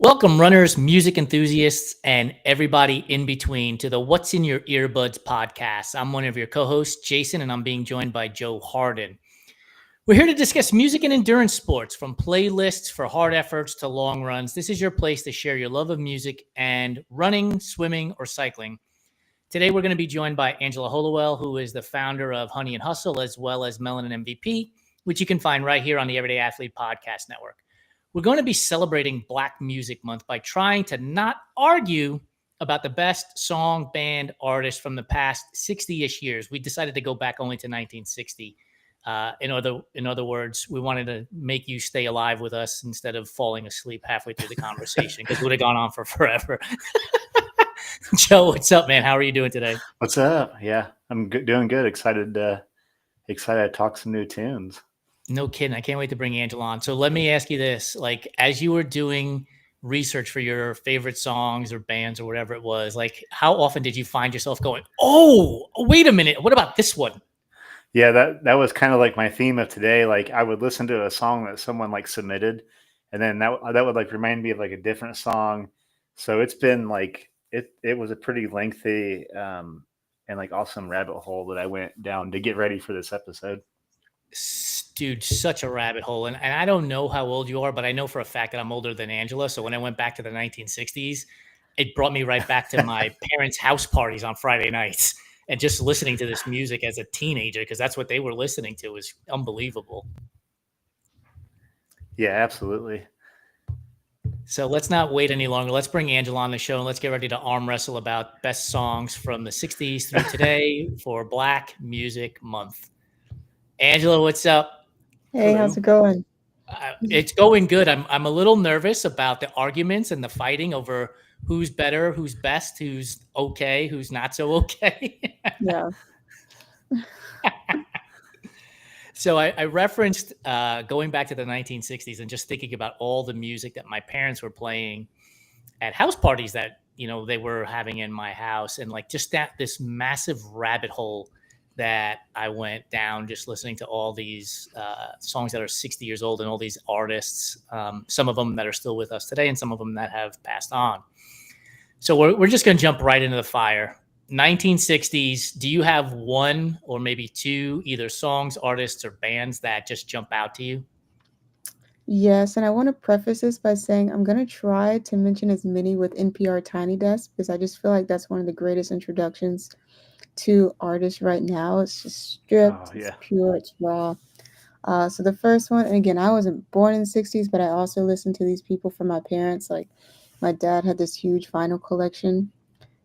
Welcome, runners, music enthusiasts, and everybody in between to the What's in Your Earbuds podcast. I'm one of your co hosts, Jason, and I'm being joined by Joe Harden. We're here to discuss music and endurance sports, from playlists for hard efforts to long runs. This is your place to share your love of music and running, swimming, or cycling. Today, we're going to be joined by Angela Hollowell, who is the founder of Honey and Hustle, as well as Melanin MVP, which you can find right here on the Everyday Athlete Podcast Network. We're going to be celebrating Black Music Month by trying to not argue about the best song, band, artist from the past 60-ish years. We decided to go back only to 1960. In other words, we wanted to make you stay alive with us instead of falling asleep halfway through the conversation, because it would have gone on for forever. Joe, what's up, man? How are you doing today? What's up? Yeah, I'm doing good. Excited to talk some new tunes. No kidding. I can't wait to bring Angela on. So let me ask you this. Like, as you were doing research for your favorite songs or bands or whatever it was, like, how often did you find yourself going, oh, wait a minute, what about this one? Yeah, that was kind of like my theme of today. Like, I would listen to a song that someone like submitted, and then that would like remind me of like a different song. So it's been like it was a pretty lengthy and like awesome rabbit hole that I went down to get ready for this episode. Dude, such a rabbit hole. And I don't know how old you are, but I know for a fact that I'm older than Angela. So when I went back to the 1960s, it brought me right back to my parents' house parties on Friday nights and just listening to this music as a teenager, because that's what they were listening to. Is unbelievable. Yeah, absolutely. So let's not wait any longer. Let's bring Angela on the show and let's get ready to arm wrestle about best songs from the 60s through today for Black Music Month. Angela, what's up? Hey, how's it going? It's going good. I'm a little nervous about the arguments and the fighting over who's better, who's best, who's okay, who's not so okay. Yeah. So I referenced going back to the 1960s and just thinking about all the music that my parents were playing at house parties that, they were having in my house, and like just this massive rabbit hole that I went down just listening to all these songs that are 60 years old and all these artists, some of them that are still with us today and some of them that have passed on. So we're just going to jump right into the fire. 1960s, do you have one or maybe two either songs, artists, or bands that just jump out to you? Yes, and I want to preface this by saying I'm going to try to mention as many with NPR Tiny Desk, because I just feel like that's one of the greatest introductions to artists right now. It's just stripped, It's pure, it's raw. So the first one, and again, I wasn't born in the 60s, but I also listened to these people from my parents. Like, my dad had this huge vinyl collection,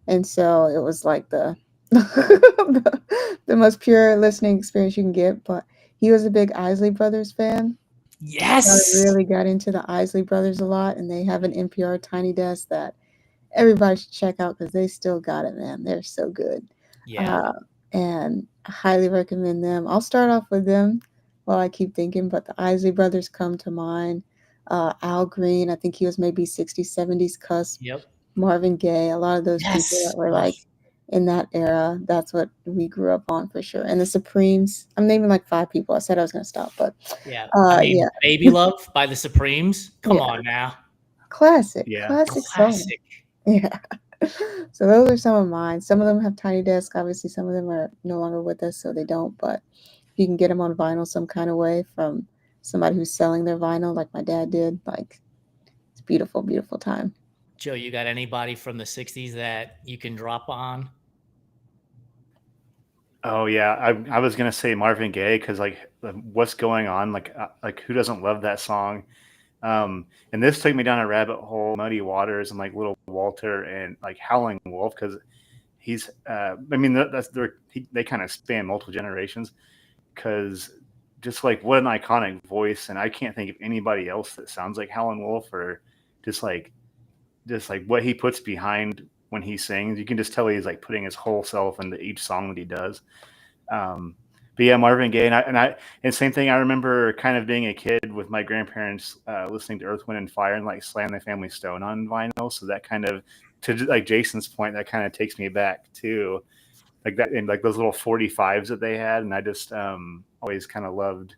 and so it was like the the most pure listening experience you can get. But he was a big Isley Brothers fan. Yes. I really got into the Isley Brothers a lot, and they have an NPR Tiny Desk that everybody should check out because they still got it, man. They're so good. Yeah. And I highly recommend them. I'll start off with them while I keep thinking, but the Isley Brothers come to mind. Al Green, I think he was maybe 60s, 70s cusp. Yep. Marvin Gaye, a lot of those people that were like in that era. That's what we grew up on for sure. And the Supremes, I'm naming like 5 people. I said I was going to stop, but yeah. Yeah. Baby Love by the Supremes. Come on now. Classic. Yeah. Classic song. Yeah. So those are some of mine. Some of them have Tiny Desk. Obviously, some of them are no longer with us, so they don't. But you can get them on vinyl some kind of way from somebody who's selling their vinyl, like my dad did. Like, it's a beautiful, beautiful time. Joe, you got anybody from the 60s that you can drop on? Oh yeah, I was gonna say Marvin Gaye, because like what's going on? Like who doesn't love that song? And this took me down a rabbit hole, Muddy Waters and like Little Walter and like Howling Wolf, because he's they kind of span multiple generations, because just like what an iconic voice, and I can't think of anybody else that sounds like Howling Wolf, or just like what he puts behind when he sings. You can just tell he's like putting his whole self into each song that he does. But yeah, Marvin Gaye, and same thing. I remember kind of being a kid with my grandparents listening to Earth, Wind, and Fire and like Slam the Family Stone on vinyl. So that kind of, to like Jason's point, that kind of takes me back to like that, and like those little 45s that they had, and I just always kind of loved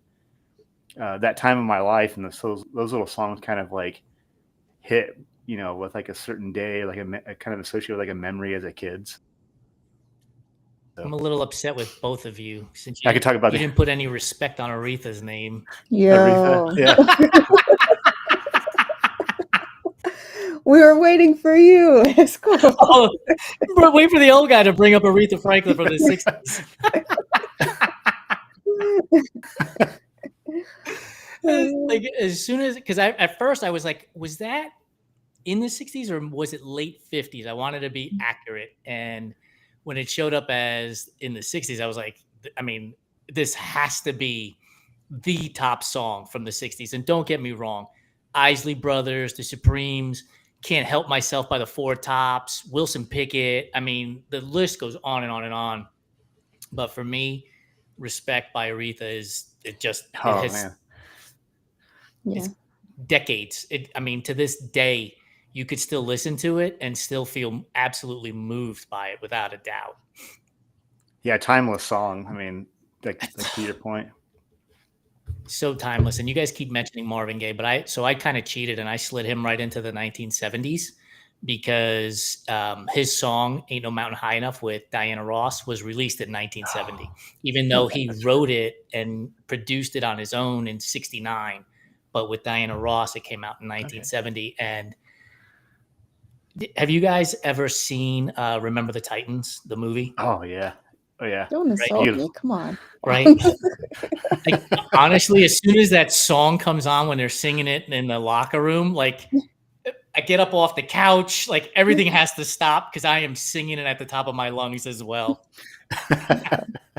that time of my life, and those little songs kind of like hit with like a certain day, like a kind of associated with like a memory as a kid. So I'm a little upset with both of you since I could talk about you didn't put any respect on Aretha's name. Aretha. Yo, Yeah. we were waiting for you. It's cool. Oh, wait for the old guy to bring up Aretha Franklin from the 60s. Like as soon as, because at first I was like, was that in the 60s or was it late 50s? I wanted to be accurate. And when it showed up as in the 60s, I was like, I mean, this has to be the top song from the 60s. And don't get me wrong, Isley Brothers, The Supremes, Can't Help Myself by the Four Tops, Wilson Pickett. I mean, the list goes on and on and on. But for me, Respect by Aretha it has Man. it's decades. I mean, to this day, you could still listen to it and still feel absolutely moved by it without a doubt. Yeah, timeless song. I mean, like to your point. So timeless. And you guys keep mentioning Marvin Gaye, but I kind of cheated and I slid him right into the 1970s because his song "Ain't No Mountain High Enough" with Diana Ross was released in 1970, even though he wrote it and produced it on his own in '69. But with Diana Ross, it came out in 1970. Okay. And have you guys ever seen Remember the Titans, the movie? Oh yeah. Oh yeah. Don't insult me. Come on. Right. Like, honestly, as soon as that song comes on when they're singing it in the locker room, like I get up off the couch, like everything has to stop because I am singing it at the top of my lungs as well.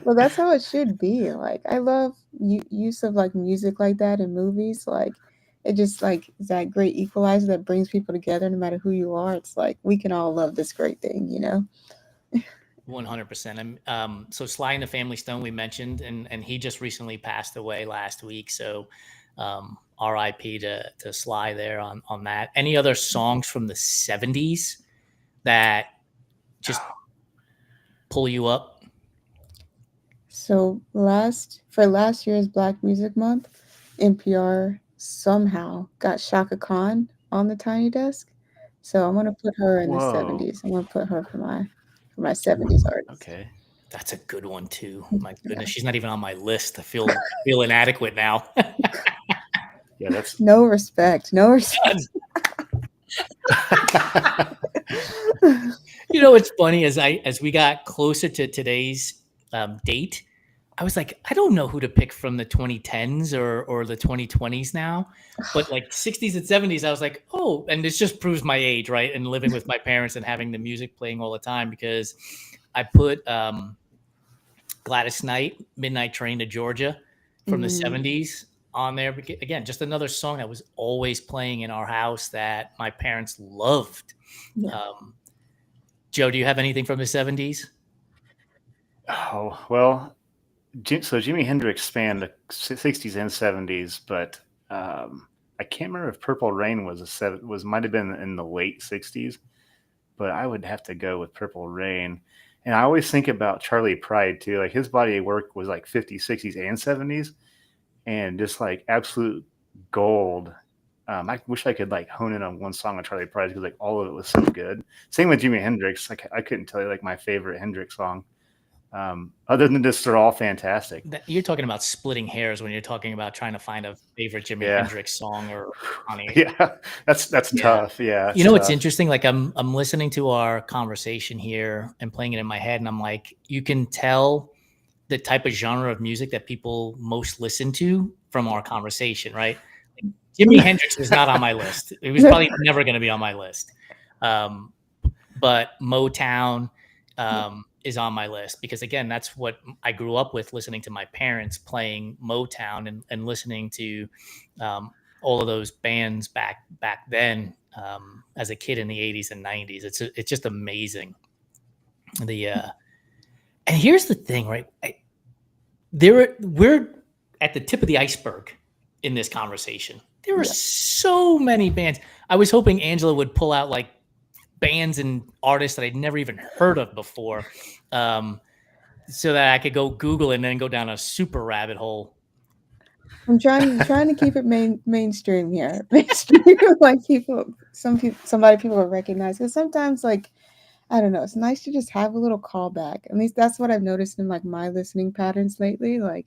Well, that's how it should be. Like, I love use of like music like that in movies. Like, it just like is that great equalizer that brings people together no matter who you are. It's like we can all love this great thing, 100%. So Sly and the Family Stone we mentioned, and he just recently passed away last week. So R.I.P. to Sly there on that. Any other songs from the 70s that just pull you up? So last year's Black Music Month, NPR somehow got Shaka Khan on the Tiny Desk. So I'm gonna put her in the 70s. I'm gonna put her for my 70s artist. Okay. That's a good one too. My goodness, she's not even on my list. I feel inadequate now. Yeah, that's no respect. No respect. What's funny as we got closer to today's date, I was like, I don't know who to pick from the 2010s or the 2020s now, but like 60s and 70s, I was like, oh, and this just proves my age, right? And living with my parents and having the music playing all the time because I put Gladys Knight, Midnight Train to Georgia from the 70s on there. Again, just another song that was always playing in our house that my parents loved. Yeah. Joe, do you have anything from the 70s? Oh, well, so Jimi Hendrix spanned the 60s and 70s, but I can't remember if Purple Rain might have been in the late 60s, but I would have to go with Purple Rain. And I always think about Charlie Pride too. Like his body of work was like 50s, 60s, and 70s, and just like absolute gold. I wish I could like hone in on one song on Charlie Pride because like all of it was so good. Same with Jimi Hendrix. Like I couldn't tell you like my favorite Hendrix song. Other than this, they're all fantastic. You're talking about splitting hairs when you're talking about trying to find a favorite Jimi Hendrix song or Connie. Yeah, that's tough. Yeah, what's interesting? Like I'm listening to our conversation here and playing it in my head, and I'm like, you can tell the type of genre of music that people most listen to from our conversation, right? Like, Jimi Hendrix was not on my list. It was probably never going to be on my list. But Motown is on my list because, again, that's what I grew up with, listening to my parents playing Motown and listening to all of those bands back then as a kid in the 80s and 90s. It's just amazing. And here's the thing, right? We're at the tip of the iceberg in this conversation. There are so many bands. I was hoping Angela would pull out like bands and artists that I'd never even heard of before, so that I could go Google and then go down a super rabbit hole. I'm trying to keep it mainstream here. Mainstream, like people will recognize. Because sometimes, like, I don't know, it's nice to just have a little callback. At least that's what I've noticed in like my listening patterns lately. Like,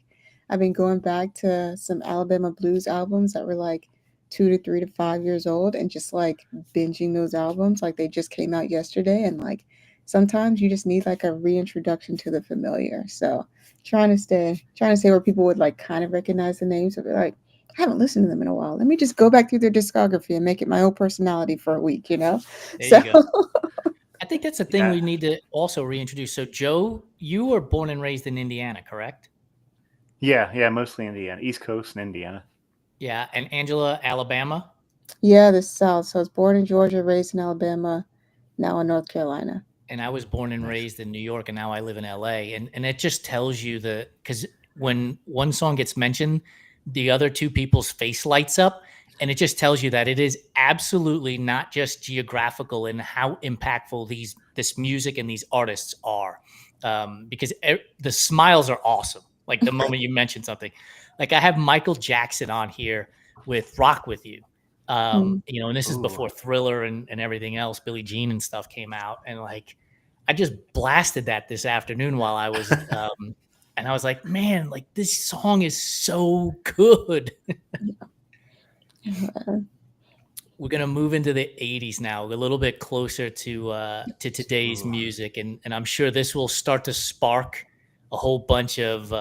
I've been going back to some Alabama blues albums that were like 2 to 3 to 5 years old, and just like binging those albums like they just came out yesterday. And like sometimes you just need like a reintroduction to the familiar. So trying to stay where people would like kind of recognize the names, but be like, I haven't listened to them in a while. Let me just go back through their discography and make it my own personality for a week, you know? There So you go. I think that's a thing Yeah. we need to also reintroduce. So, Joe, you were born and raised in Indiana, correct? Yeah, mostly Indiana, East Coast and Indiana. Yeah. And Angela, Alabama. yeah, the South. So I was born in Georgia, raised in Alabama, now in North Carolina. And I was born and Nice. raised in New York, and now I live in LA. And it just tells you because when one song gets mentioned, the other two people's face lights up, and it just tells you that it is absolutely not just geographical in how impactful this music and these artists are. Because the smiles are awesome. Like the moment you mention something, like I have Michael Jackson on here with "Rock with You." Mm. And this is Ooh. before Thriller and everything else, Billie Jean and stuff came out, and like I just blasted that this afternoon while I was, and I was like, man, like this song is so good. Yeah. We're gonna move into the '80s now, a little bit closer to today's Ooh. music, and I'm sure this will start to spark a whole bunch of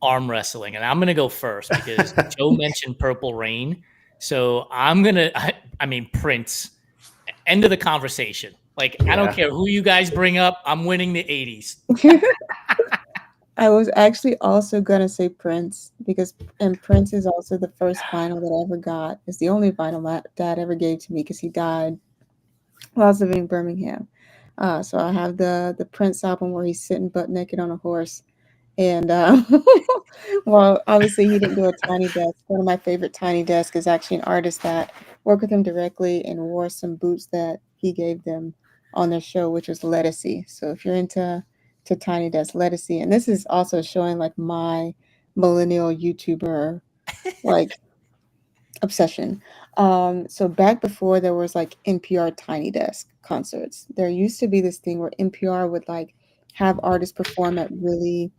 arm wrestling. And I'm gonna go first because Joe mentioned Purple Rain, so I mean Prince. End of the conversation. Like I don't Yeah. care who you guys bring up, I'm winning the '80s. I was actually also gonna say Prince because and Prince is also the first vinyl that I ever got. It's the only vinyl my dad ever gave to me because he died while I was living in Birmingham. So I have the Prince album where he's sitting butt naked on a horse. And well, obviously he didn't do a tiny desk. One of my favorite tiny desk is actually an artist that worked with him directly and wore some boots that he gave them on their show, which was Lettucey. So if you're into tiny desk, Lettucey, and this is also showing like my millennial YouTuber like obsession. So back before there was like NPR Tiny Desk concerts, there used to be this thing where NPR would like have artists perform at really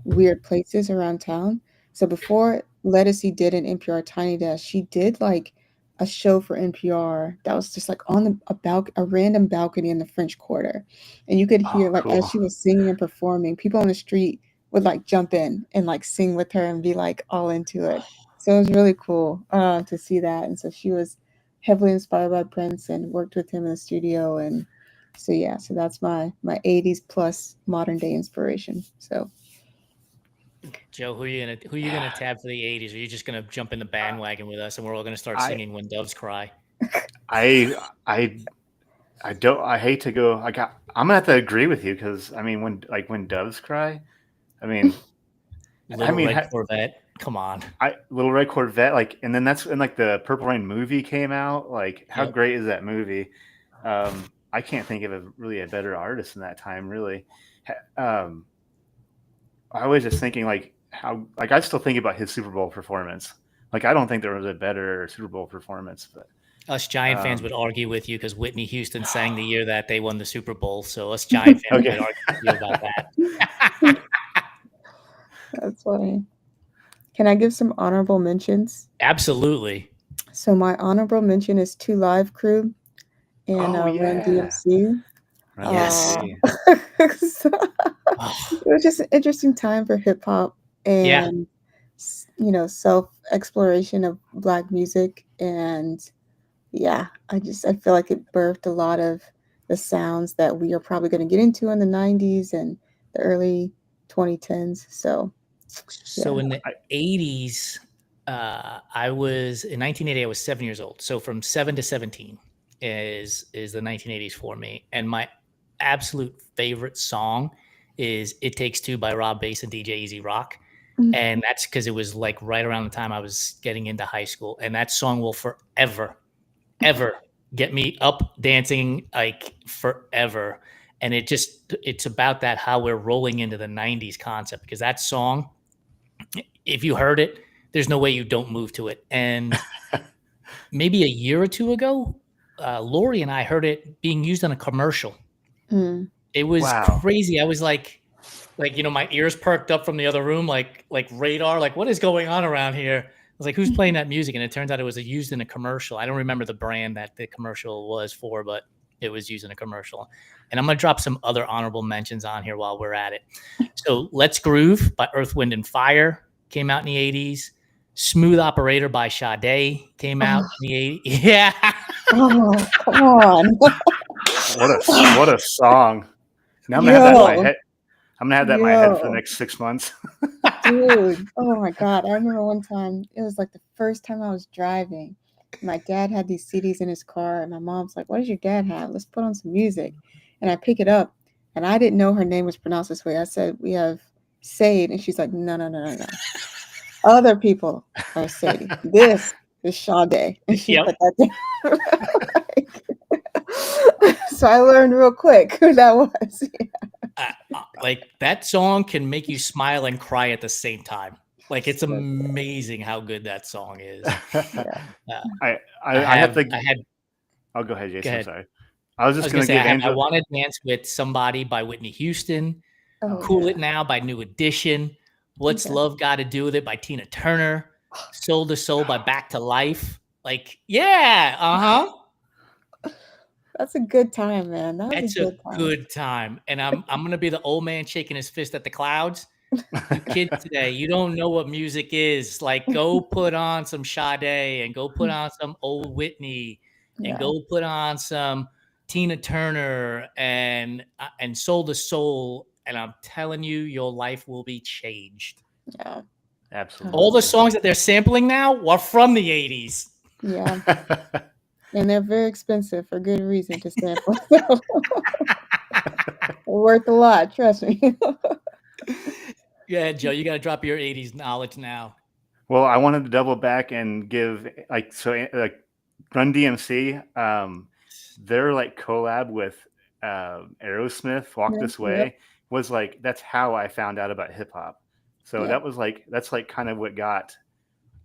weird places around town. So before Lettucey did an NPR Tiny Desk, she did like a show for NPR that was just like on a random balcony in the French Quarter, and you could Oh, hear like as cool. she was singing and performing, people on the street would like jump in and like sing with her and be like all into it. So it was really cool to see that. And so she was heavily inspired by Prince and worked with him in the studio. And so yeah, so that's my 80s plus modern day inspiration. So Joe, who you gonna Yeah. tab for the '80s? Are you just gonna jump in the bandwagon with us, and we're all gonna start I singing "When Doves Cry"? I I I don't. I hate to go. I'm gonna have to agree with you because I mean, when doves cry, I mean, I Little mean, Red Corvette. Come on. Little Red Corvette, like, and then that's and like the Purple Rain movie came out. Like, how Yep. great is that movie? I can't think of really a better artist in that time. Really, um, I was just thinking like how like I still think about his Super Bowl performance. Like, I don't think there was a better Super Bowl performance, but Us Giant fans um, would argue with you because Whitney Houston sang the year that they won the Super Bowl. So us Giant fans okay, might argue with you about that. that's funny. Can I give some honorable mentions? Absolutely. So my honorable mention is Two Live Crew and oh Run yeah, DMC. Run Uh, Yes. DMC. so Oh, it was just an interesting time for hip hop yeah. and self exploration of black music. And yeah, I feel like it birthed a lot of the sounds that we are probably going to get into in the 90s and the early 2010s. So yeah. So in the I, 80s, I was in 1980. I was 7 years old. So from 7 to 17 is the 1980s for me. And my absolute favorite song is "It Takes Two" by Rob Bass and DJ Easy Rock. Mhm. And that's because it was like right around the time I was getting into high school. And that song will forever, ever get me up dancing like forever. And it's about that how we're rolling into the 90s concept because that song if you heard it, there's no way you don't move to it. And maybe a year or two ago, Lori and I heard it being used on a commercial. Mm. It was Wow. crazy. I was like, my ears perked up from the other room, like radar, like what is going on around here? I was like, who's playing that music? And it turns out it was used in a commercial. I don't remember the brand that the commercial was for, but it was used in a commercial. And I'm going to drop some other honorable mentions on here while we're at it. So Let's Groove by Earth, Wind, and Fire came out in the 80s. Smooth Operator by Sade came out in the 80s. Yeah. Oh, come on. What a song. Now I'm gonna have that in my head. I'm gonna have that in my head for the next 6 months. Dude, oh my God. I remember one time, it was like the first time I was driving. My dad had these CDs in his car, and my mom's like, what does your dad have? Let's put on some music. And I pick it up, and I didn't know her name was pronounced this way. I said, we have Sade, and she's like, no. Other people are Sadie. This is Sade. And she put that down. So I learned real quick who that was. Yeah. Like that song can make you smile and cry at the same time. Like it's amazing how good that song is. I have to. I'll go ahead, Jason. Go ahead. I'm sorry. I was just going to give Angela. I Want to Dance with Somebody by Whitney Houston. Cool It Now by New Edition. What's Love Got to Do with It by Tina Turner. Soul to Soul by Back to Life. Like, yeah, That's a good time, man. That's a good time. And I'm gonna be the old man shaking his fist at the clouds. You kids today, you don't know what music is. Like, go put on some Sade and go put on some old Whitney and go put on some Tina Turner and Soul to Soul. And I'm telling you, your life will be changed. Yeah, absolutely. All the songs that they're sampling now are from the 80s. Yeah. And they're very expensive for good reason to sample. Worth a lot, trust me. Yeah, Joe, you got to drop your 80s knowledge now. Well, I wanted to double back and give Run DMC, their collab with Aerosmith, Walk This Way, was that's how I found out about hip hop. So that's kind of what got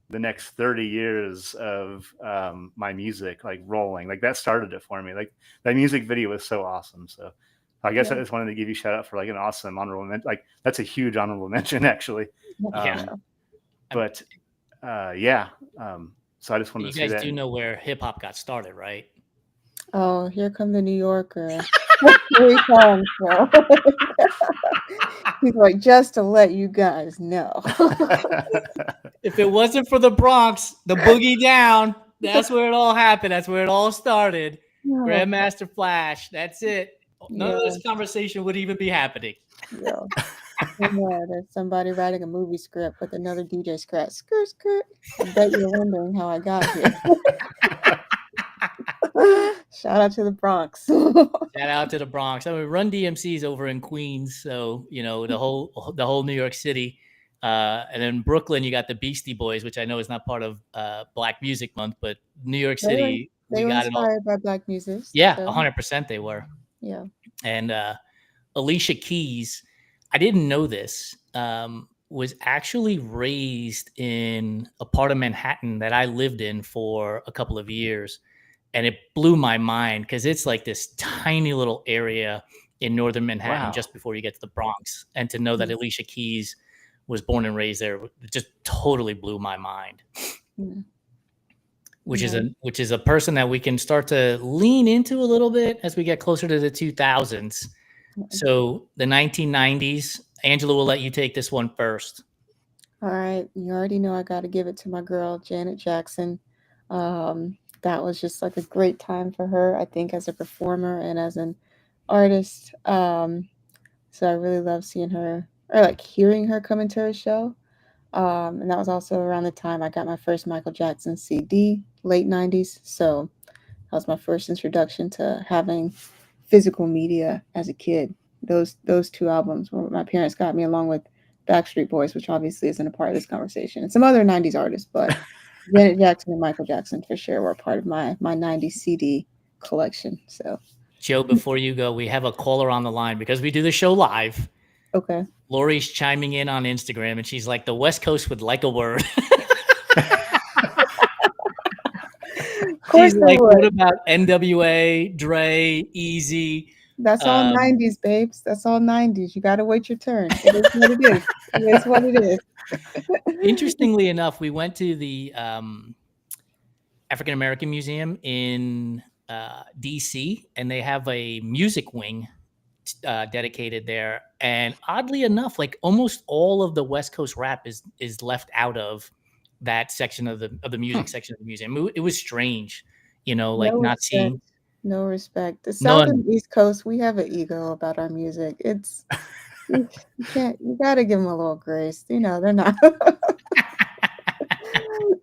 the next 30 years of my music rolling. That started it for me. That music video was so awesome. So I guess I just wanted to give you a shout out for an awesome honorable mention. That's a huge honorable mention actually. But so I just wanted to say that. You guys do know where hip hop got started, right? Oh, here come the New Yorker. Here he comes. He's like, just to let you guys know. If it wasn't for the Bronx, the boogie down, that's where it all happened. That's where it all started. Grandmaster Flash. That's it. None of this conversation would even be happening. Yeah. There's somebody writing a movie script with another DJ scratch. Skirt. I bet you're wondering how I got here. Shout out to the Bronx. Shout out to the Bronx. I mean, Run DMC is over in Queens, so the whole New York City, and then Brooklyn, you got the Beastie Boys, which I know is not part of Black Music Month, but New York City, they were inspired by Black music. Yeah, 100% they were. Yeah, and Alicia Keys, I didn't know this, was actually raised in a part of Manhattan that I lived in for a couple of years. And it blew my mind because it's this tiny little area in northern Manhattan just before you get to the Bronx. And to know that Alicia Keys was born and raised there just totally blew my mind. Which is a person that we can start to lean into a little bit as we get closer to the 2000s. So the 1990s, Angela, will let you take this one first. All right. You already know I got to give it to my girl, Janet Jackson. That was just a great time for her, I think, as a performer and as an artist. So I really love seeing her or hearing her come into her show. And that was also around the time I got my first Michael Jackson CD, late 90s. So that was my first introduction to having physical media as a kid. Those two albums were what my parents got me, along with Backstreet Boys, which obviously isn't a part of this conversation, and some other 90s artists, but Janet Jackson and Michael Jackson for sure were part of my 90s CD collection. So, Joe, before you go, we have a caller on the line because we do the show live. Okay. Lori's chiming in on Instagram, and she's like, "The West Coast would like a word." Of She's course they like, "What would. about NWA, Dre, Easy?" That's all Um, 90s, babes. That's all 90s. You gotta wait your turn. It is what it is. It is what it is. Interestingly enough, we went to the African American Museum in DC, and they have a music wing dedicated there. And oddly enough, like almost all of the West Coast rap is left out of that section of the music section of the museum. It was strange, like No not respect. seeing No respect. The South none. and East Coast, we have an ego about our music. It's you can't you gotta give them a little grace. They're not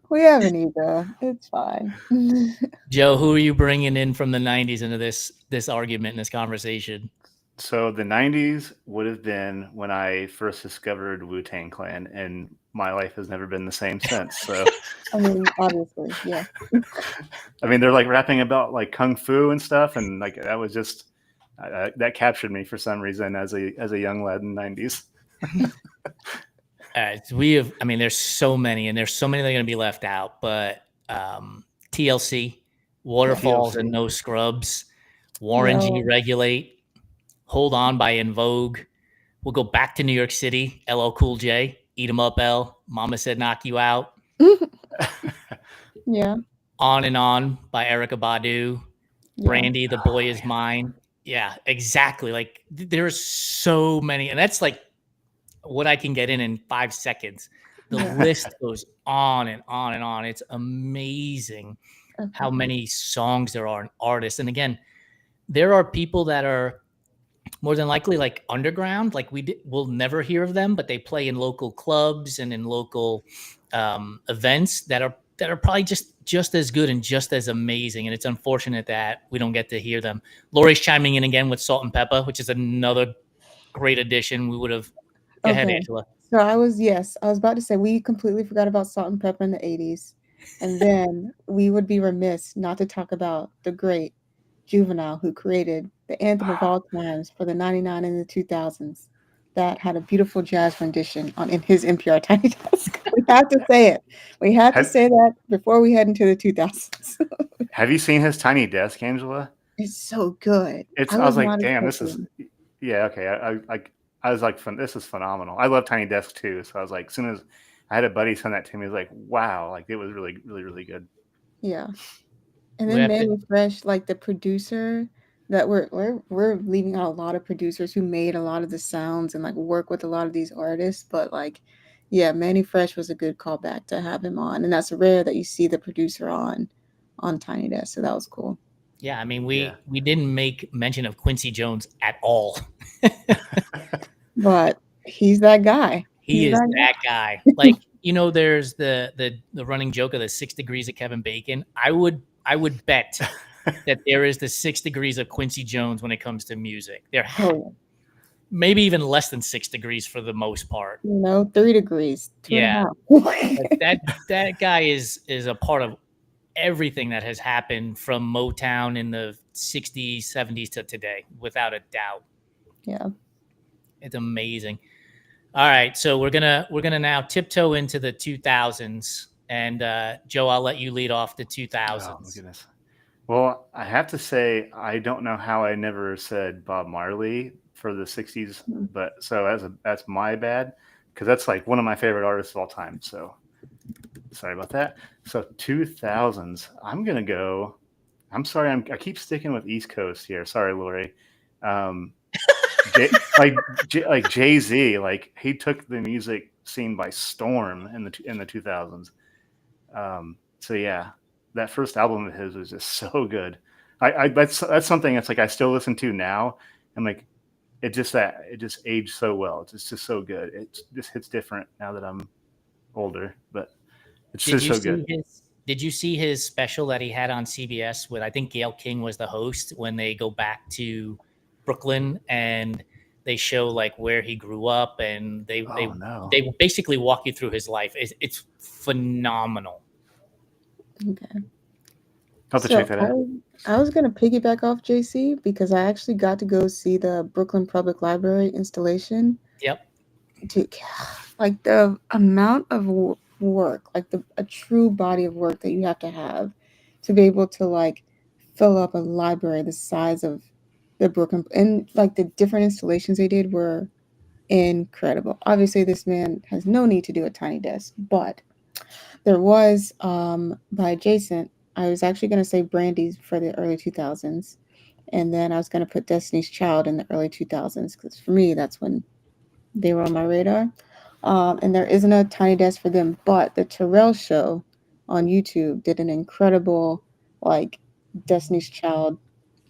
we have an ego. It's fine. Joe, who are you bringing in from the '90s into this argument and this conversation? So the '90s would have been when I first discovered Wu-Tang Clan, and my life has never been the same since. So, I mean, obviously, yeah. I mean, they're like rapping about like kung fu and stuff, and like that was just that captured me for some reason as a young lad in the '90s. I mean, there's so many, and there's so many that are going to be left out. But TLC, Yeah. Waterfalls and TLC. No Scrubs, Warren G. Yo. Regulate, Hold On by In Vogue. We'll go back to New York City. LL Cool J, Eat 'Em Up L. Mama Said Knock You Out. Yeah. On and On by Erica Badu. Yeah. Brandy, The Boy Is Mine. Yeah, exactly. Like there's so many, and that's like what I can get in 5 seconds. The Yeah. list goes on and on and on. It's amazing how Okay. many songs there are and artists. And again, there are people that are more than likely like underground, like we'll never hear of them, but they play in local clubs and in local events that are probably just as good and just as amazing. And it's unfortunate that we don't get to hear them. Lori's chiming in again with Salt and Pepper, which is another great addition. We would have. Go ahead, Okay. Angela. So I was about to say we completely forgot about Salt and Pepper in the 80s. And then we would be remiss not to talk about the great Juvenile who created the anthem of all times for the 99 and the 2000s. That had a beautiful jazz rendition on in his NPR Tiny Desk. We have to say it. We had to have, say that before we head into the 2000s. have you seen his tiny desk, Angela? It's so good. It's. I I was was like, not damn, this is. expecting. Yeah, okay. I was like, this is phenomenal. I love Tiny Desk too. So I was like, as soon as I had a buddy send that to me, he was like, wow, like it was really, really, really good. Yeah. And We then have to. Manny Fresh, like the producer that we're leaving out a lot of producers who made a lot of the sounds and like work with a lot of these artists, but like yeah, Manny Fresh was a good callback to have him on, and that's rare that you see the producer on Tiny Desk, so that was cool. Yeah, I mean, Yeah. we didn't make mention of Quincy Jones at all. But he's that guy. He He's is that that guy. guy. Like, there's the running joke of the 6 degrees of Kevin Bacon. I would bet that there is the 6 degrees of Quincy Jones when it comes to music. There Oh, maybe even less than 6 degrees for the most part. 3 degrees, two and a Yeah. half. Like that guy is a part of everything that has happened from Motown in the 60s, 70s to today, without a doubt. Yeah. It's amazing. All right, so we're gonna now tiptoe into the 2000s, and Joe, I'll let you lead off the Oh my 2000s. goodness. Well, I have to say, I don't know how I never said Bob Marley for the '60s, Mm. but so that's my bad because that's like one of my favorite artists of all time. So sorry about that. So 2000s, I'm gonna go. I'm sorry, I keep sticking with East Coast here. Sorry, Lori. Um, J, like Jay Z, like he took the music scene by storm in the 2000s. So yeah, that first album of his was just so good. I that's something that's like I still listen to now, and like it just aged so well. It's just so good. It just hits different now that I'm older, but it's Did just you so see good. his Did you see his special that he had on CBS with, I think Gail King was the host, when they go back to Brooklyn and they show like where he grew up, and they Oh they no, they basically walk you through his life. It's phenomenal. Okay. I'll have to check So that out. I was gonna piggyback off JC because I actually got to go see the Brooklyn Public Library installation Yep. to like the amount of work, like a true body of work that you have to be able to like fill up a library the size of the Brooklyn, and like the different installations they did were incredible. Obviously, this man has no need to do a tiny desk, but there was by adjacent. I was actually going to say Brandy's for the early 2000s, and then I was going to put Destiny's Child in the early 2000s because for me that's when they were on my radar. And there isn't a tiny desk for them, but the Terrell Show on YouTube did an incredible like Destiny's Child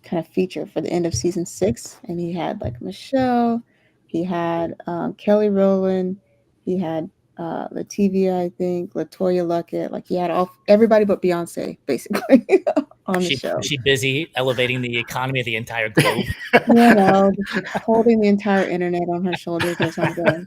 kind of feature for the end of season 6, and he had like Michelle, he had Kelly Rowland, he had Lativia, I think, Latoya Luckett, like he had all everybody but Beyonce basically on the show. Was she busy elevating the economy of the entire globe? You know, just holding the entire internet on her shoulders or something.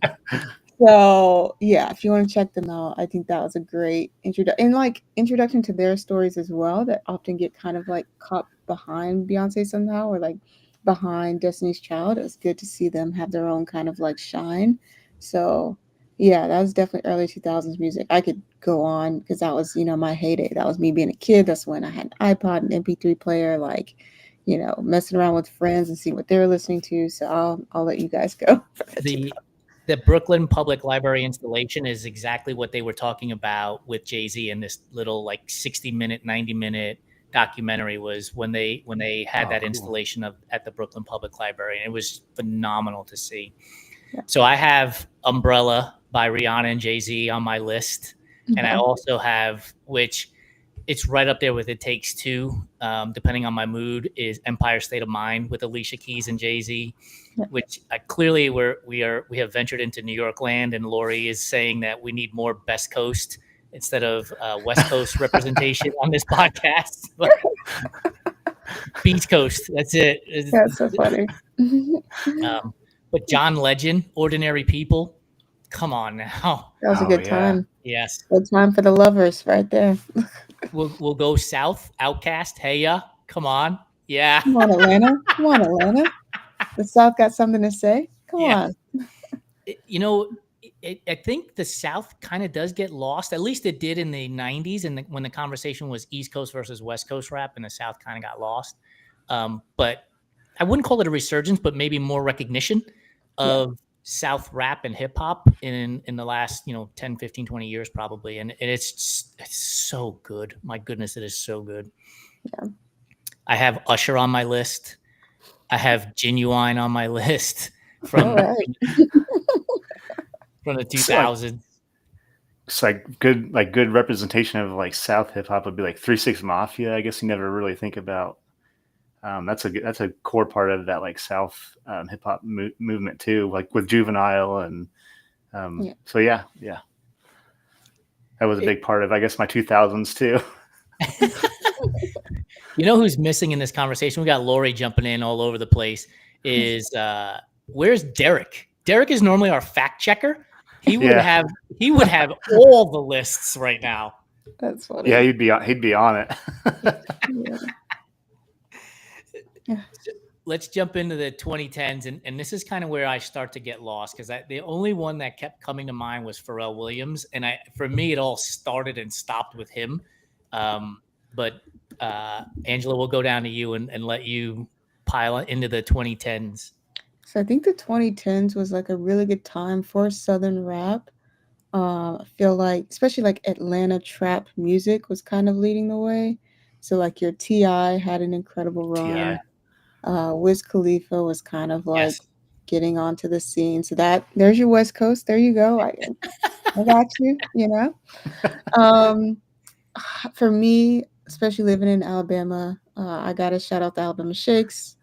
So yeah, if you want to check them out, I think that was a great introduction to their stories as well that often get kind of like caught behind Beyonce somehow or like behind Destiny's Child. It was good to see them have their own kind of like shine. So yeah, that was definitely early 2000s music. I could go on because that was, my heyday. That was me being a kid. That's when I had an iPod, an MP3 player, like, messing around with friends and see what they were listening to. So I'll let you guys go for the The Brooklyn Public Library installation is exactly what they were talking about with Jay-Z in this little like 60-minute, 90-minute documentary was when they had that installation at the Brooklyn Public Library, and it was phenomenal to see. Yeah. So I have Umbrella by Rihanna and Jay-Z on my list, and I also have, which it's right up there with It Takes Two, depending on my mood, is Empire State of Mind with Alicia Keys and Jay-Z. Which clearly we have ventured into New York land, and Lori is saying that we need more Best Coast instead of West Coast representation on this podcast. But Beast Coast, that's it. That's so funny. But John Legend, Ordinary People, come on now. That was a good time. Yes, good time for the lovers right there. We'll go south. Outcast, Hey Ya, come on, yeah. Come on, Atlanta. Come on, Atlanta. The South got something to say. Come on. I think the South kind of does get lost. At least it did in the 90s, and when the conversation was East Coast versus West Coast rap, and the South kind of got lost. But I wouldn't call it a resurgence, but maybe more recognition of South rap and hip hop in the last 10, 15, 20 years probably. And it's so good. My goodness, it is so good. Yeah. I have Usher on my list. I have Genuine on my list from from the 2000s. It's like good representation of like South hip hop would be like 3 6 Mafia. I guess you never really think about. That's a core part of that like South hip hop movement too, like with Juvenile and so yeah, that was a big part of I guess my 2000s too. You know who's missing in this conversation? We got Lori jumping in all over the place. Is where's Derek? Derek is normally our fact checker. He would have all the lists right now. That's funny. Yeah, he'd be on it. Yeah. Let's jump into the 2010s, and this is kind of where I start to get lost because the only one that kept coming to mind was Pharrell Williams, and for me it all started and stopped with him. But Angela, we'll go down to you and let you pile into the 2010s. So I think the 2010s was like a really good time for Southern rap. I feel like, especially like Atlanta trap music was kind of leading the way. So like your T.I. had an incredible run. Wiz Khalifa was kind of like getting onto the scene. So there's your West Coast. There you go. I got you, For me, especially living in Alabama, I got to shout out the Alabama Shakes.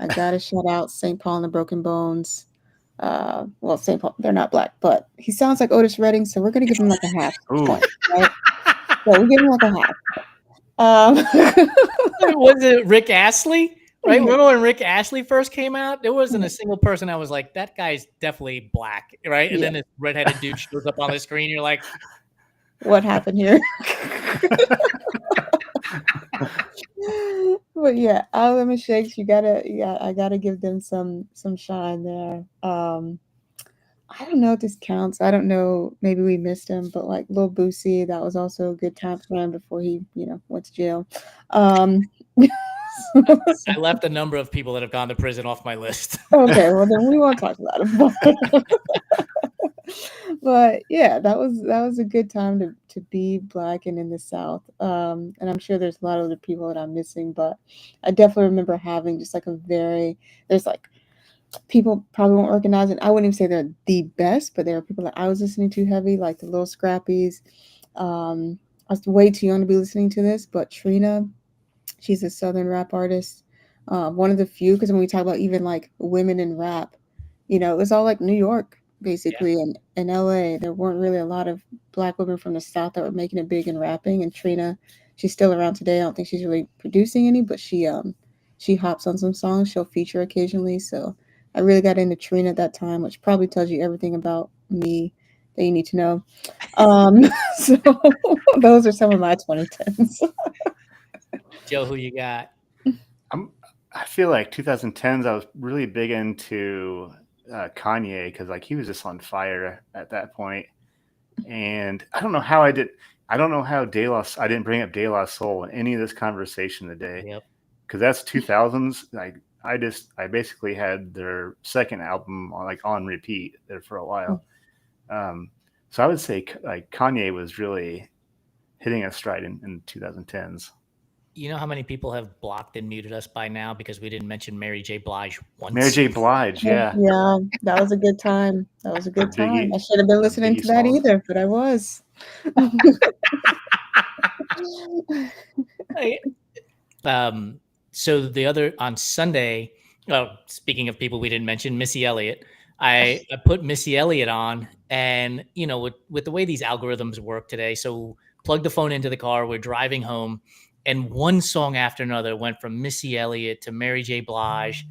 I got to shout out St. Paul and the Broken Bones. Well, St. Paul, they're not black, but he sounds like Otis Redding, so we're going to give him like a half point, right? So we give him like a half. Was it Rick Astley? Right? Remember when Rick Astley first came out? There wasn't a single person I was like, that guy's definitely black, right? And then this redheaded dude shows up on the screen. You're like, what happened here? But yeah, Alabama Shakes, I gotta give them some shine there. I don't know if this counts. I don't know. Maybe we missed him, but like Lil Boosie, that was also a good time for him before he, went to jail. Um, so- I left a number of people that have gone to prison off my list. okay, well then we won't talk about him. But yeah, that was a good time to be black and in the South. And I'm sure there's a lot of other people that I'm missing, but I definitely remember having just like a very there's like people probably won't recognize it. I wouldn't even say they're the best, but there are people that I was listening to heavy, like the Little Scrappies. I was way too young to be listening to this, but Trina, she's a Southern rap artist. One of the few, because when we talk about even like women in rap, it was all like New York Yeah. basically, and LA. There weren't really a lot of black women from the South that were making it big in rapping. And Trina, she's still around today. I don't think she's really producing any, but she hops on some songs. She'll feature occasionally. So I really got into Trina at that time, which probably tells you everything about me that you need to know. Um, so those are some of my 2010s. Joe, who you got? I'm, I feel like 2010s. I was really big into Kanye because like he was just on fire at that point, and I don't know how I did. I don't know how I didn't bring up De La Soul in any of this conversation today Yep. because that's 2000s. Like I basically had their second album on repeat there for a while. Um, so I would say like Kanye was really hitting a stride in 2010s. You know how many people have blocked and muted us by now because we didn't mention Mary J. Blige Mary once? J. Blige, yeah, Yeah, that was a good time. That was a or good time. I Biggie, should have been or listening Biggie to that Smalls. either, but I was. I- um, so the other on Sunday, well, speaking of people we didn't mention, Missy Elliott, I put Missy Elliott on, and with the way these algorithms work today, so plug the phone into the car, we're driving home, and one song after another went from Missy Elliott to Mary J. Blige.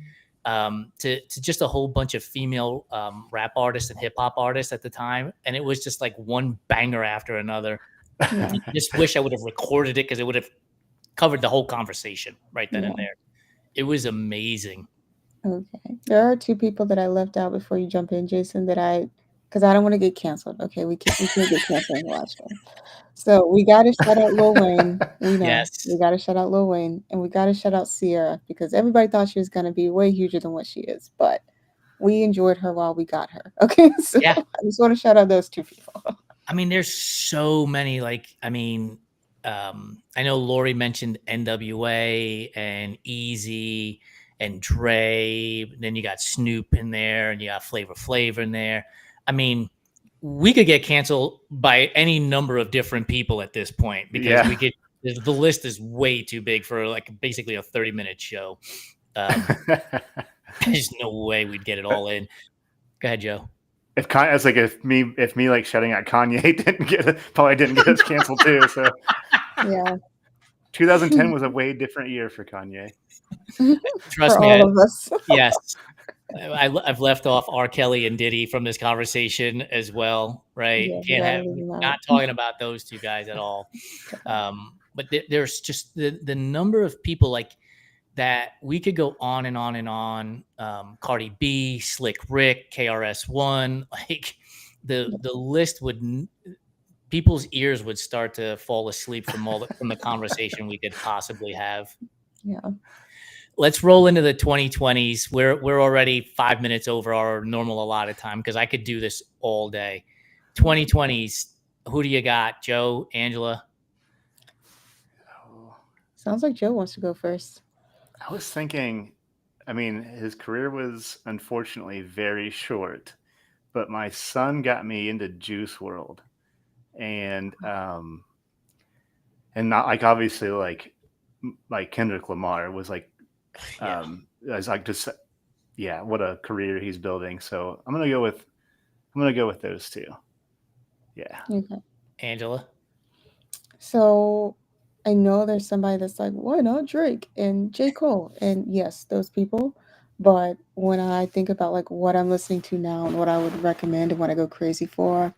To just a whole bunch of female rap artists and hip hop artists at the time, and it was just like one banger after another. Yeah, Just wish I would have recorded it because it would have covered the whole conversation right then and yeah. there. It was amazing. Okay. There are two people that I left out before you jump in, Jason, because I don't want to get canceled. Okay, we can't get canceled in the live stream. So we gotta shout out Lil Wayne. We know Yes. we gotta shout out Lil Wayne, and we gotta shout out Sierra because everybody thought she was gonna be way huger than what she is, but we enjoyed her while we got her. Okay, so Yeah. I just want to shout out those two people. I mean, there's so many. I know Lori mentioned NWA and Easy and Dre. Then you got Snoop in there, and you got Flavor Flav in there. I mean, we could get canceled by any number of different people at this point because Yeah. we could. The list is way too big for like basically a 30-minute show. There's no way we'd get it all in. Go ahead, Joe. It's like if me like shouting at Kanye probably didn't get us canceled too. So Yeah, 2010 was a way different year for Kanye. Trust for me. all of us. Yes. I've left off R. Kelly and Diddy from this conversation as well, right? Yeah, we Can't gotta have leave them out. not talking about those two guys at all. But there's just the number of people like that we could go on and on and on. Cardi B, Slick Rick, KRS-One, like the list people's ears would start to fall asleep from the conversation we could possibly have. Yeah. Let's roll into the 2020s. We're already 5 minutes over our normal allotted time because I could do this all day. 2020s. Who do you got? Joe, Angela? Sounds like Joe wants to go first. I was thinking, I mean, his career was unfortunately very short, but my son got me into Juice World, and not like obviously like Kendrick Lamar was like Yeah. as like just yeah, what a career he's building. So I'm gonna go with those two. Yeah. Okay. Angela? So I know there's somebody that's like, why not Drake and J. Cole? And yes, those people. But when I think about like what I'm listening to now and what I would recommend and what I go crazy for,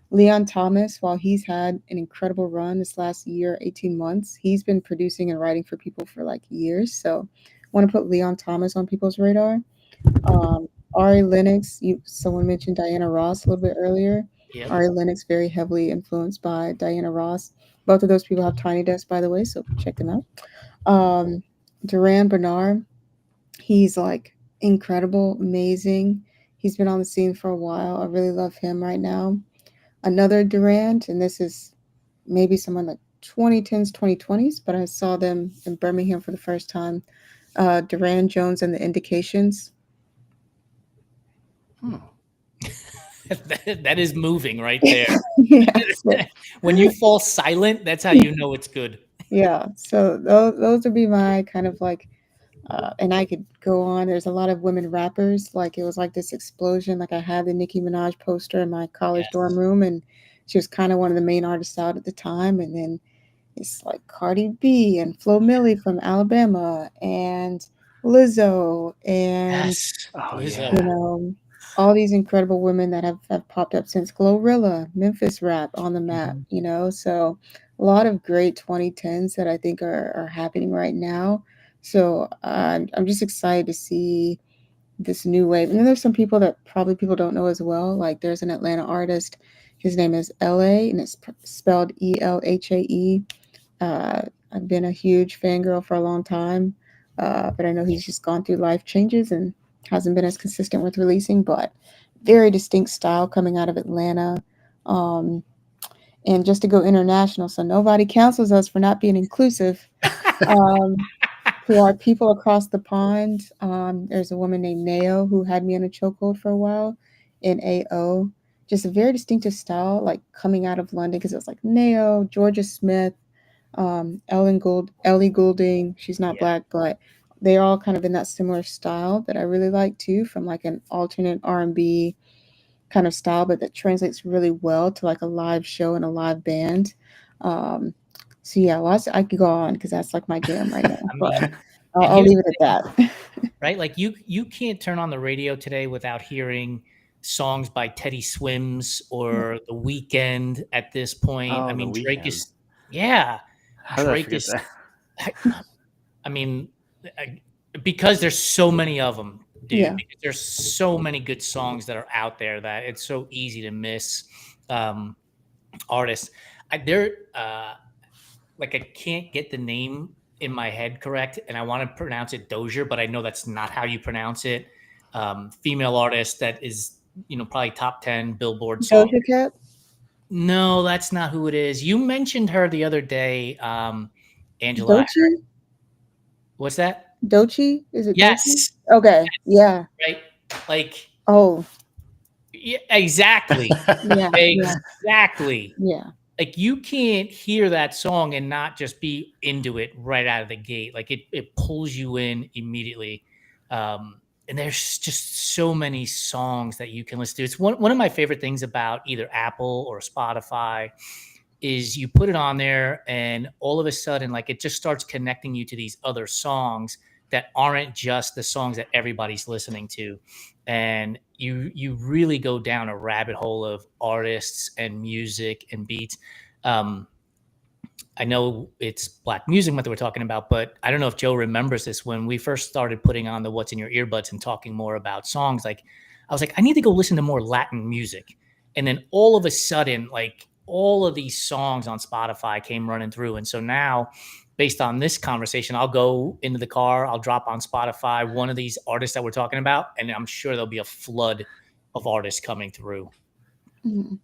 Leon Thomas, while he's had an incredible run this last year, 18 months, he's been producing and writing for people for like years. So I want to put Leon Thomas on people's radar. Ari Lennox, someone mentioned Diana Ross a little bit earlier. Yep. Ari Lennox, very heavily influenced by Diana Ross. Both of those people have Tiny Desk, by the way, so check them out. Um, Duran Bernard, he's like incredible, amazing. He's been on the scene for a while. I really love him right now. Another Durand, and this is maybe someone like 2010s, 2020s, but I saw them in Birmingham for the first time. Duran Jones and the Indications. Hmm. That is moving right there. Yeah, so When you fall silent, that's how you know it's good. yeah, so those would be my kind of like, and I could go on. There's a lot of women rappers. Like it was like this explosion. Like I had the Nicki Minaj poster in my college dorm Yes. room, and she was kind of one of the main artists out at the time. And then it's like Cardi B and Flo Milli from Alabama, and Lizzo, and Yes. Oh you Lizzo. yeah. know, all these incredible women that have popped up since Glorilla, Memphis rap on the map, Mhm. so a lot of great 2010s that I think are happening right now. So I'm just excited to see this new wave. And then there's some people that probably people don't know as well. Like there's an Atlanta artist. His name is LA, and it's spelled ELHAE. uh, I've been a huge fangirl for a long time, but I know he's just gone through life changes and hasn't been as consistent with releasing, but very distinct style coming out of Atlanta. Um, and just to go international, so nobody cancels us for not being inclusive. Um, to our people across the pond, there's a woman named Nao who had me in a chokehold for a while. Nao, just a very distinctive style, like coming out of London, because it was like Nao, Georgia Smith, Ellie Goulding. She's not Yeah. black, but they're all kind of in that similar style that I really like too, from like an alternate R&B kind of style, but that translates really well to like a live show and a live band. Um, so yeah, lots. I could go on because that's like my jam right now, I but mean, and I'll here's leave the it at thing, that. right? Like you can't turn on the radio today without hearing songs by Teddy Swims Yeah. or The Weeknd at this point. I Oh, the mean, Drake weekend. is yeah, How did I Drake forget is that? I mean, I because there's so many of them, dude, Yeah. because there's so many good songs that are out there that it's so easy to miss, um, artists. They're, like, I can't get the name in my head correct, and I wanna pronounce it Dozier, but I know that's not how you pronounce it. Female artist that is, probably top 10 Billboard song. Doja Cat, No, that's not who it is. You mentioned her the other day, Angela. Dochi, What's that? Dochi. Is it Dochi? Yes. Okay. Yeah. Right? Like, Oh, yeah, exactly. yeah. Yeah. Exactly. Yeah. Like, you can't hear that song and not just be into it right out of the gate. Like, it pulls you in immediately. And there's just so many songs that you can listen to. It's one of my favorite things about either Apple or Spotify is you put it on there and all of a sudden, like, it just starts connecting you to these other songs that aren't just the songs that everybody's listening to. And you really go down a rabbit hole of artists and music and beats. um I know it's Black Music Month that we're talking about, but I don't know if Joe remembers this when we first started putting on the What's in Your Earbuds and talking more about songs. Like, I was like, I need to go listen to more Latin music. And then all of a sudden, like, all of these songs on Spotify came running through. And so now, based on this conversation, I'll go into the car, I'll drop on Spotify one of these artists that we're talking about, and I'm sure there'll be a flood of artists coming through. Mhm.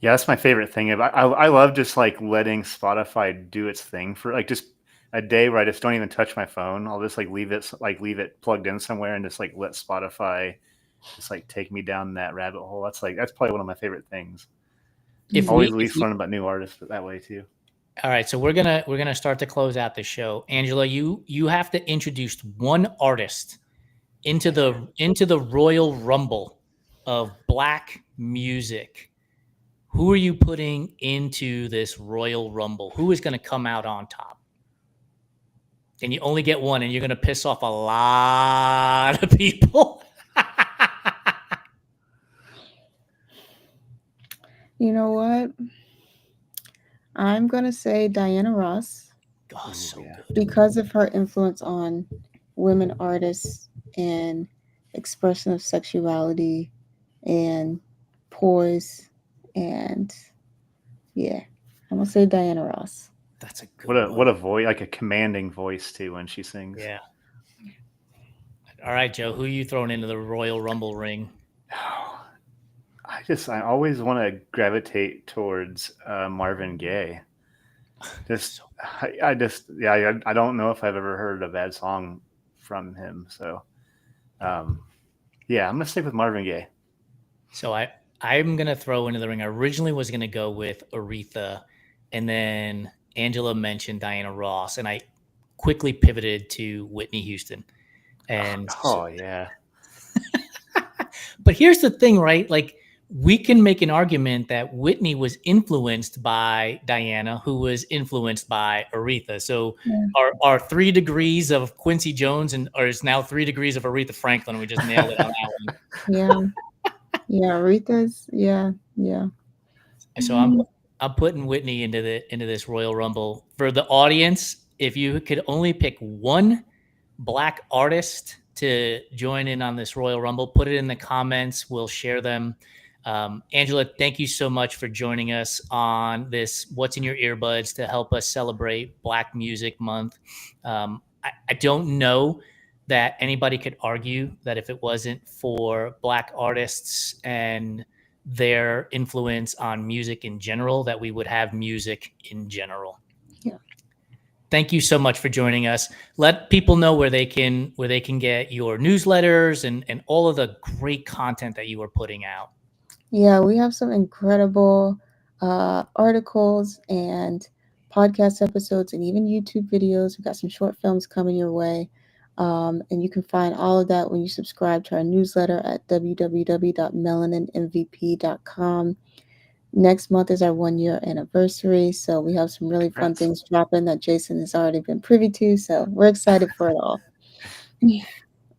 Yeah, that's my favorite thing. I love just like letting Spotify do its thing for like just a day where I just don't even touch my phone. I'll just leave it plugged in somewhere and just like let Spotify just like take me down that rabbit hole. That's probably one of my favorite things. If Mhm. we Always at if least you learn about new artists, but that way too. All right, so we're gonna start to close out the show. Angela, you have to introduce one artist into the Royal Rumble of Black music. Who are you putting into this Royal Rumble? Who is going to come out on top? And you only get one, and you're going to piss off a lot of people. You know what? I'm gonna say Diana Ross Oh, Ooh, so yeah. good. because of her influence on women artists and expression of sexuality and poise. And yeah, I'm gonna say Diana Ross. That's a good What a one. what a voice, like a commanding voice too when she sings. Yeah. All right, Joe, who are you throwing into the Royal Rumble ring? I always want to gravitate towards Marvin Gaye. Just I don't know if I've ever heard a bad song from him. So yeah, I'm gonna stick with Marvin Gaye. So I'm gonna throw into the ring. I originally was gonna go with Aretha, and then Angela mentioned Diana Ross, and I quickly pivoted to Whitney Houston. And Oh yeah. but here's the thing, right? Like we can make an argument that Whitney was influenced by Diana, who was influenced by Aretha. So Yeah. our 3 degrees of Quincy Jones and or is now 3 degrees of Aretha Franklin. We just nailed it on that one. Yeah, Aretha's. Yeah. So I'm putting Whitney into this Royal Rumble. For the audience, if you could only pick one Black artist to join in on this Royal Rumble, put it in the comments. We'll share them. Angela, thank you so much for joining us on this What's in Your Earbuds to help us celebrate Black Music Month. I don't know that anybody could argue that if it wasn't for Black artists and their influence on music in general, that we would have music in general. Yeah. Thank you so much for joining us. Let people know where they can get your newsletters and all of the great content that you are putting out. Yeah, we have some incredible articles and podcast episodes and even YouTube videos. We've got some short films coming your way. And you can find all of that when you subscribe to our newsletter at www.melaninmvp.com. Next month is our 1-year anniversary, so we have some really fun things dropping that Jason has already been privy to. So we're excited for it all.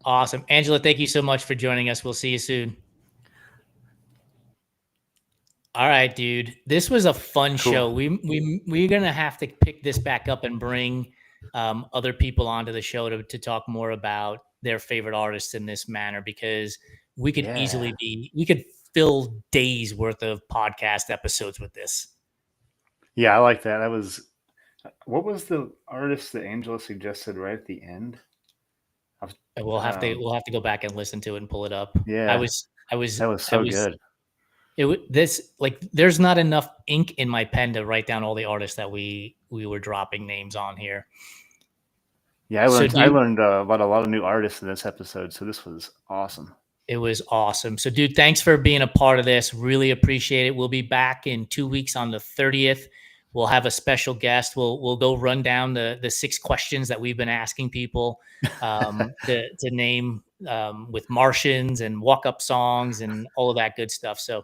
Awesome. Angela, thank you so much for joining us. We'll see you soon. All right, dude. This was a fun show. We're gonna have to pick this back up and bring other people onto the show to talk more about their favorite artists in this manner, because we could easily we could fill days worth of podcast episodes with this. Yeah, I like that. That was what was the artist that Angela suggested right at the end? We'll have to go back and listen to it and pull it up. Yeah, that was so good. There's not enough ink in my pen to write down all the artists that we were dropping names on here. Yeah, I learned about a lot of new artists in this episode, so this was awesome. It was awesome. So, dude, thanks for being a part of this. Really appreciate it. We'll be back in 2 weeks on the 30th. We'll have a special guest. We'll go run down the 6 questions that we've been asking people to name with Martians and walk-up songs and all of that good stuff. So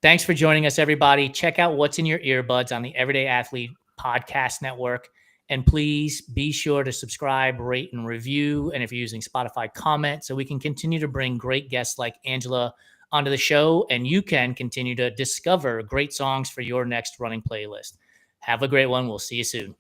thanks for joining us, everybody. Check out What's in Your Earbuds on the Everyday Athlete Podcast Network. And please be sure to subscribe, rate, and review. And if you're using Spotify, comment so we can continue to bring great guests like Angela onto the show. And you can continue to discover great songs for your next running playlist. Have a great one. We'll see you soon.